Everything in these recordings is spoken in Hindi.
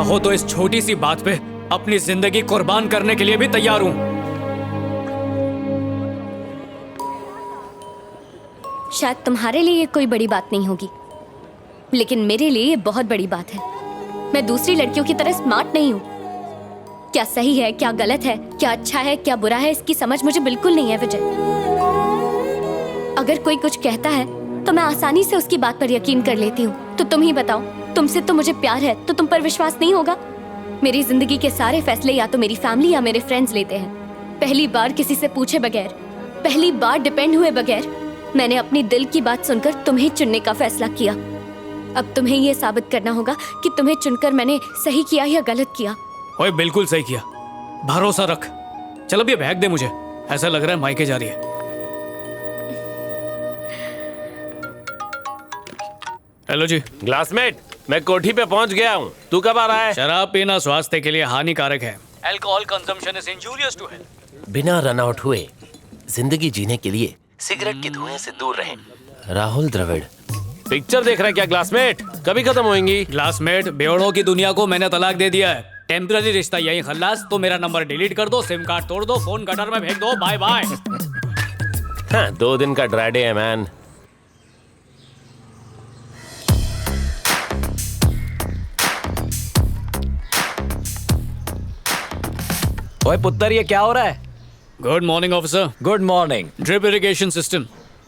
कहो तो इस छोटी सी बात पे अपनी जिंदगी कुर्बान करने के लिए भी तैयार हूं। शायद तुम्हारे लिए ये कोई बड़ी बात नहीं होगी, लेकिन मेरे लिए ये बहुत बड़ी बात है। मैं दूसरी लड़कियों की तरह स्मार्ट नहीं हूँ। क्या सही है, क्या गलत है, क्या अच्छा है, क्या बुरा है, इसकी समझ मुझे बिल्कुल नहीं है विजय। अगर कोई कुछ कहता है तो मैं आसानी से उसकी बात पर यकीन कर लेती हूँ। तो तुम ही बताओ, तुमसे तो मुझे प्यार है तो तुम पर विश्वास नहीं होगा? मेरी जिंदगी के सारे फैसले या तो मेरी फैमिली या मेरे फ्रेंड्स लेते हैं। पहली बार किसी से पूछे बगैर, पहली बार डिपेंड हुए बगैर मैंने अपनी दिल की बात सुनकर तुम्हें चुनने का फैसला किया। अब तुम्हें ये साबित करना होगा कि तुम्हें चुनकर मैंने सही किया या गलत किया। ओए बिल्कुल सही किया, भरोसा रख। चल अब ये बैग दे मुझे, ऐसा लग रहा है मायके जा रही है। हेलो जी। क्लासमेट, मैं कोठी पे पहुंच गया हूँ। तू कब आ रहा है? शराब पीना स्वास्थ्य के लिए हानिकारक है। Alcohol consumption is injurious to health. बिना रन आउट हुए जिंदगी जीने के लिए सिगरेट के धुएं से दूर रहें। राहुल द्रविड़। पिक्चर देख रहा है क्या क्लासमेट? कभी खत्म होएंगी। क्लासमेट, बेवड़ों की दुनिया को मैंने तलाक दे दिया है। टेम्पररी रिश्ता यही खल्लास। तो मेरा नंबर डिलीट कर दो, सिम कार्ड तोड़ दो, फोन गटर में फेंक दो, बाय बाय। हाँ, 2 दिन का ड्राई डे है मैन। ओए पुत्तर, ये क्या हो रहा है? Good morning officer. Good morning. Drip irrigation system.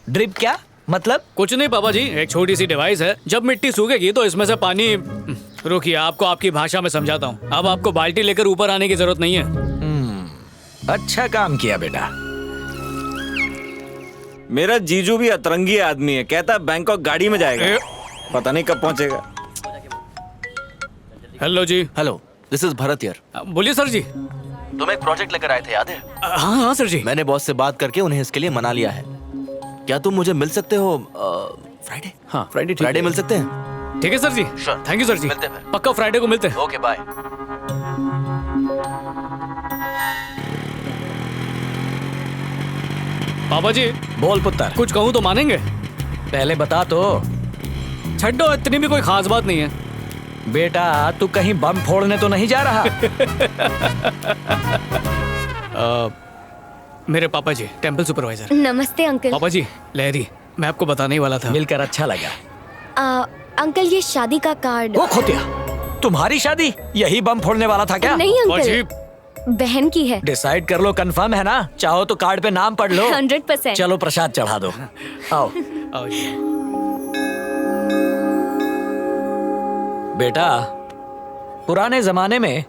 Drip क्या मतलब? कुछ नहीं पापा जी, एक छोटी सी डिवाइस है। जब मिट्टी सूखेगी तो इसमें से पानी। रुकिए, आपको आपकी भाषा में समझाता हूँ। अब आपको बाल्टी लेकर ऊपर आने की जरूरत नहीं है। अच्छा काम किया बेटा। मेरा जीजू भी अतरंगी आदमी है, कहता है बैंकॉक गाड़ी में जाएगा, पता नहीं कब पहुंचेगा। हेलो जी। Hello, this is Bharat here. बोलिए सर जी। तुम एक प्रोजेक्ट लेकर आए थे, याद है? हाँ हाँ सर जी। मैंने बॉस से बात करके उन्हें इसके लिए मना लिया है। क्या तुम मुझे मिल सकते हो फ्राइडे? हाँ फ्राइडे, फ्राइडे मिल सकते हैं? ठीक है sir ji. Sure. Thank you sir ji. मिलते हैं। पक्का फ्राइडे को मिलते हैं। Okay bye. पापा जी। बोल पुत्तर। कुछ कहूँ तो मानेंगे? पहले बता तो। छड्डो, इतनी भी कोई खास बात नहीं है। बेटा, तू कहीं बम फोड़ने तो नहीं जा रहा? मेरे पापा जी, टेम्पल सुपरवाइजर। नमस्ते अंकल। पापा जी, लहरी, मैं आपको बताने ही वाला था। मिलकर अच्छा लगा। अंकल, ये शादी का कार्ड। ओ खोतिया, तुम्हारी शादी? यही बम फोड़ने वाला था क्या? नहीं पापा जी, अंकल, बहन की है। डिसाइड कर लो, कंफर्म है ना? चाहो तो कार्ड पे नाम पढ़ लो। 100%। चलो प्रसाद चढ़ा दो। आओ आओ जी। बेटा, पुराने जमाने में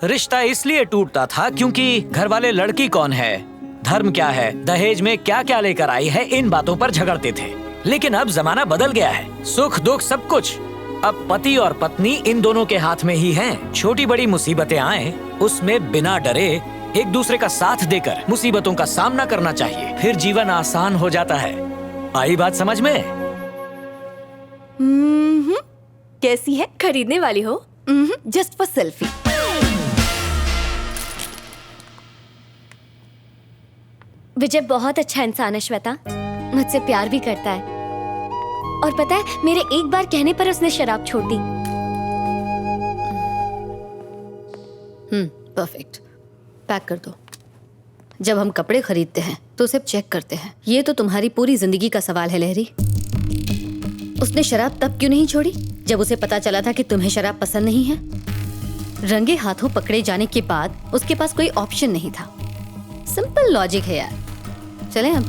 रिश्ता इसलिए टूटता था क्योंकि घर वाले लड़की कौन है, धर्म क्या है, दहेज में क्या क्या लेकर आई है, इन बातों पर झगड़ते थे। लेकिन अब जमाना बदल गया है। सुख दुख सब कुछ अब पति और पत्नी इन दोनों के हाथ में ही हैं। छोटी बड़ी मुसीबतें आए, उसमें बिना डरे एक दूसरे का साथ देकर मुसीबतों का सामना करना चाहिए, फिर जीवन आसान हो जाता है। आई बात समझ में? कैसी है? खरीदने वाली हो? Just for selfie. विजय बहुत अच्छा इंसान है श्वेता, मुझसे प्यार भी करता है। और पता है, मेरे एक बार कहने पर उसने शराब छोड़ दी। परफेक्ट। पैक कर दो। जब हम कपड़े खरीदते हैं तो उसे चेक करते हैं। ये तो तुम्हारी पूरी जिंदगी का सवाल है लहरी। उसने शराब तब क्यों नहीं छोड़ी जब उसे पता चला था कि तुम्हें शराब पसंद नहीं है? रंगे हाथों पकड़े जाने के बाद उसके पास कोई ऑप्शन नहीं था। सिंपल लॉजिक है यार। चलें अब।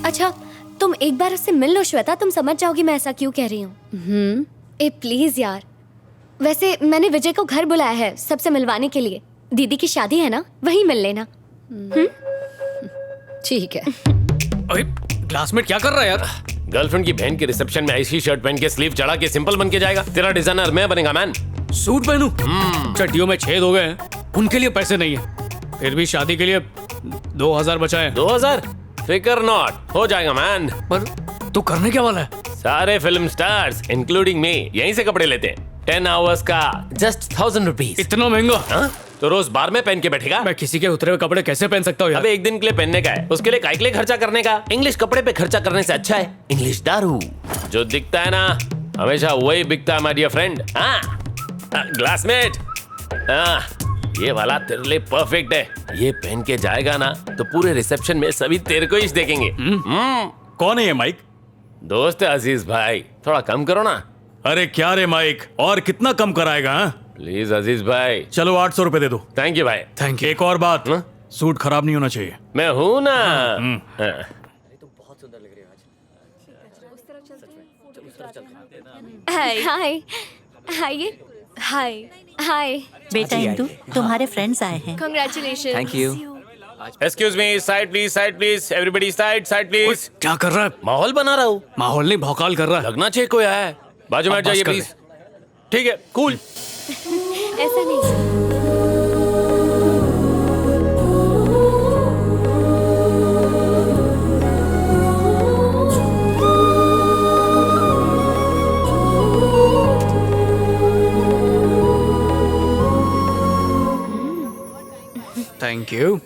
अच्छा, तुम एक बार उससे मिल लो श्वेता, तुम समझ जाओगी मैं ऐसा क्यों कह रही हूँ। ए प्लीज यार। वैसे मैंने विजय को घर बुलाया है सबसे मिलवाने के लिए। दीदी की शादी है ना, वहीं मिल लेना। ठीक है। अरे क्लासमेट क्या कर रहा है यार? गर्लफ्रेंड की बहन के रिसेप्शन में ऐसी शर्ट पहन के स्लीव चढ़ा के सिंपल बन के जाएगा? तेरा डिजाइनर मैं बनेगा मैन। सूट पहनूं? चड्डियों में छेद हो गए हैं, उनके लिए पैसे नहीं है। फिर भी शादी के लिए 2000 बचाए। 2000? फिकर नॉट, हो जाएगा मैन। पर तू करने क्या वाला है? सारे फिल्म स्टार्स इंक्लूडिंग मी यहीं से कपड़े लेते हैं। 10 आवर्स का जस्ट 1000 रुपीज। इतना महंगा? हाँ? तो रोज बार में पहन के बैठेगा? मैं किसी के उतरे हुए कपड़े कैसे पहन सकता हूँ यार? अबे एक दिन के लिए पहनने का है, उसके लिए काय के लिए खर्चा करने का? इंग्लिश कपड़े पे खर्चा करने से अच्छा है इंग्लिश दारू। जो दिखता है ना, हमेशा वही बिकता है माय डियर फ्रेंड। हाँ, ग्लासमेट, ये वाला तेरे लिए परफेक्ट है। ये पहन के जाएगा ना तो पूरे रिसेप्शन में सभी तेरे को ही देखेंगे। कौन है ये माइक? दोस्त है अजीज भाई, थोड़ा कम करो ना। अरे क्या रे माइक, और कितना कम कराएगा? हाँ? प्लीज अजीज भाई। चलो 800 रुपए दे दो। थैंक यू भाई। Thank you. एक और बात, हाँ? सूट खराब नहीं होना चाहिए। मैं हूं ना। हाँ। हाय हाय हाय हाय हाय बेटा इंदु, तुम्हारे फ्रेंड्स आए हैं। Congratulation. Thank you. Excuse me, side please, everybody side please. क्या कर रहा है? माहौल बना रहा हूँ। माहौल नहीं, भौकाल कर रहा है। लगना चाहिए कोई आया है। बाजू में अब हट जाइए बस कर प्लीज। ठीक है, कूल। ऐसा नहीं। Thank you.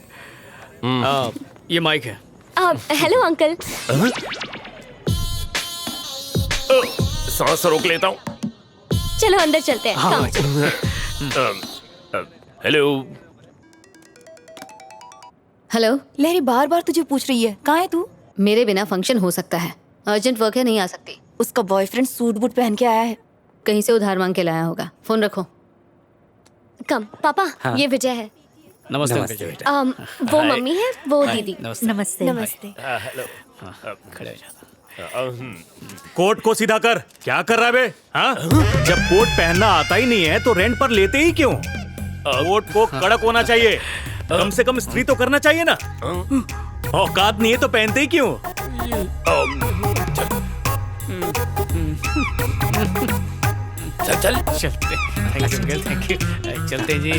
ये माइक है। Hello uncle. सांस रोक लेता हूँ। चलो अंदर चलते हैं। हाँ, Come. हेलो। हेलो। लहरी बार बार तुझे पूछ रही है, कहाँ है तू? मेरे बिना फंक्शन हो सकता है, अर्जेंट वर्क है, नहीं आ सकती। उसका बॉयफ्रेंड सूट बूट पहन के आया है। कहीं से उधार मांग के लाया होगा। फोन रखो। कम पापा, ये विजय है। नमस्ते विजय बेटा। वो मम्मी है, वो दीदी। नमस्ते। नमस्ते। नमस्ते। खड़े हो जाओ। कोट को सीधा कर। क्या कर रहा है बे? हाँ? जब कोट पहनना आता ही नहीं है तो रेंट पर लेते ही क्यों? कोट को कड़क होना चाहिए, कम से कम इस्त्री तो करना चाहिए ना। औकात नहीं है तो पहनते ही क्यों? चल चलते। Thank you uncle, thank you. चलते हैं जी।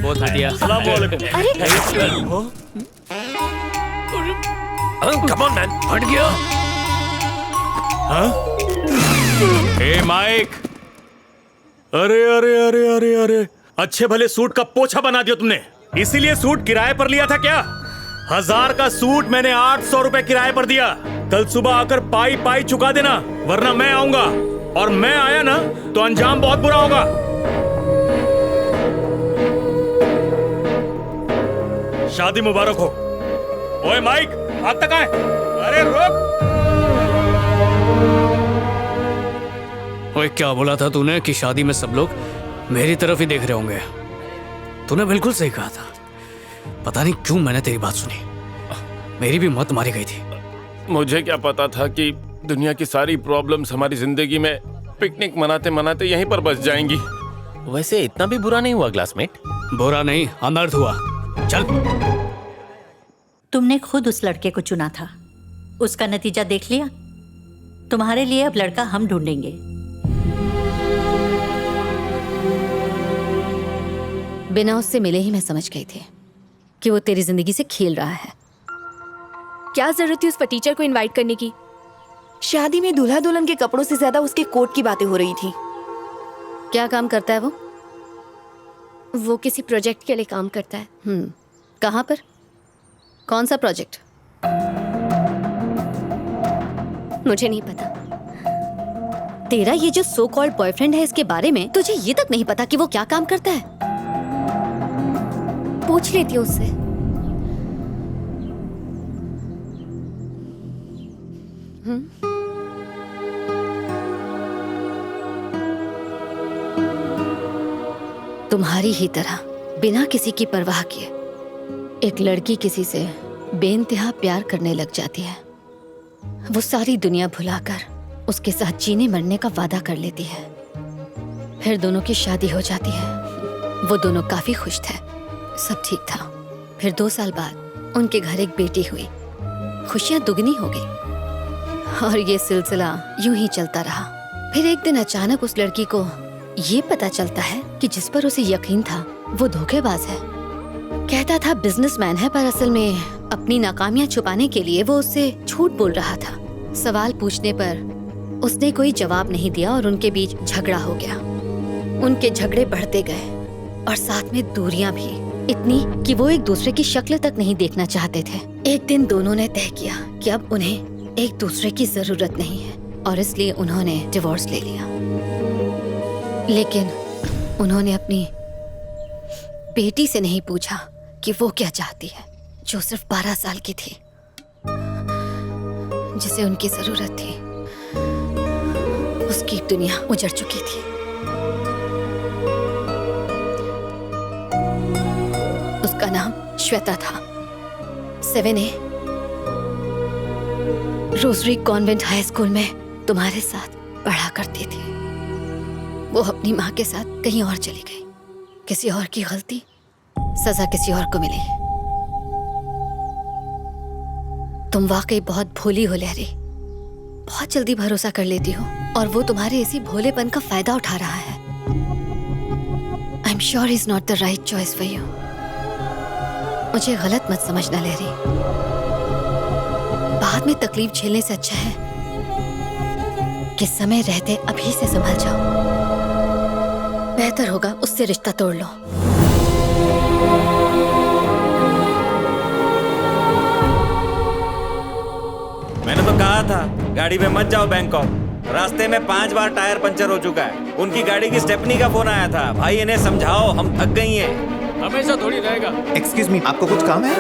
बहुत बढ़िया। सलाम वालेकुम। Come on man. हट गया। हाँ? ए माइक, अरे अरे अरे अरे अरे, अच्छे भले सूट का पोछा बना दिया तुमने। इसीलिए सूट किराए पर लिया था क्या? 1000 का सूट मैंने 800 रुपए किराए पर दिया। कल सुबह आकर पाई पाई चुका देना, वरना मैं आऊंगा, और मैं आया ना तो अंजाम बहुत बुरा होगा। शादी मुबारक हो। ओए माइक, हाथ तक आए। अरे रोक। ओए क्या बोला था तूने कि शादी में सब लोग मेरी तरफ ही देख रहे होंगे? तूने बिल्कुल सही कहा था। पता नहीं क्यों मैंने तेरी बात सुनी। मेरी भी मत मारी गई थी। मुझे क्या पता था कि दुनिया की सारी प्रॉब्लम्स हमारी जिंदगी में पिकनिक मनाते मनाते यहीं पर बस जाएंगी। वैसे इतना भी बुरा नहीं हुआ ग्लासमेट। बुरा नहीं, अनर्थ हुआ। चल। तुमने खुद उस लड़के को चुना था, उसका नतीजा देख लिया। तुम्हारे लिए अब लड़का हम ढूंढेंगे। बिना उससे मिले ही मैं समझ गई थी कि वो तेरी जिंदगी से खेल रहा है। क्या जरूरत थी उस पर टीचर को इनवाइट करने की? शादी में दूल्हा दुल्हन के कपड़ों से ज्यादा उसके कोट की बातें हो रही थी। क्या काम करता है वो? वो किसी प्रोजेक्ट के लिए काम करता है। कहाँ पर? कौन सा प्रोजेक्ट? मुझे नहीं पता। तेरा ये जो सो कॉल्ड बॉयफ्रेंड है, इसके बारे में तुझे ये तक नहीं पता कि वो क्या काम करता है? पूछ लेती हूँ उससे। तुम्हारी ही तरह बिना किसी की परवाह किए एक लड़की किसी से बेइंतहा प्यार करने लग जाती है। वो सारी दुनिया भुलाकर उसके साथ जीने मरने का वादा कर लेती है। फिर दोनों की शादी हो जाती है। वो दोनों काफी खुश थे, सब ठीक था। फिर 2 साल बाद उनके घर एक बेटी हुई। खुशियां दुगनी हो गई और ये सिलसिला यूं ही चलता रहा। फिर एक दिन अचानक उस लड़की को ये पता चलता है कि जिस पर उसे यकीन था वो धोखेबाज है। कहता था बिजनेसमैन है, पर असल में अपनी नाकामियां छुपाने के लिए वो उससे झूठ बोल रहा था। सवाल पूछने पर उसने कोई जवाब नहीं दिया और उनके बीच झगड़ा हो गया। उनके झगड़े बढ़ते गए और साथ में दूरियां भी, इतनी कि वो एक दूसरे की शक्ल तक नहीं देखना चाहते थे। एक दिन दोनों ने तय किया कि अब उन्हें एक दूसरे की जरूरत नहीं है और इसलिए उन्होंने डिवोर्स ले लिया। लेकिन उन्होंने अपनी बेटी से नहीं पूछा कि वो क्या चाहती है, जो सिर्फ 12 साल की थी, जिसे उनकी जरूरत थी। उसकी दुनिया उजड़ चुकी थी। उसका नाम श्वेता था। 7A rosary convent high school में तुम्हारे साथ पढ़ा करती थी। वो अपनी माँ के साथ कहीं और चली गई। किसी और की गलती, सजा किसी और को मिली। तुम वाकई बहुत भोली हो लहरी, बहुत जल्दी भरोसा कर लेती हो, और वो तुम्हारे इसी भोलेपन का फायदा उठा रहा है। I am sure is not the right choice for you. मुझे गलत मत समझना लहरी, बाद में तकलीफ झेलने से अच्छा है कि समय रहते अभी से संभल जाओ। बेहतर होगा उससे रिश्ता तोड़ लो। मैंने तो कहा था गाड़ी में मत जाओ बैंकॉक। रास्ते में 5 बार टायर पंचर हो चुका है। उनकी गाड़ी की स्टेपनी का फोन आया था। भाई इन्हें समझाओ, हम थक गई हैं। हमेशा थोड़ी रहेगा। एक्सक्यूज मी, आपको कुछ काम है?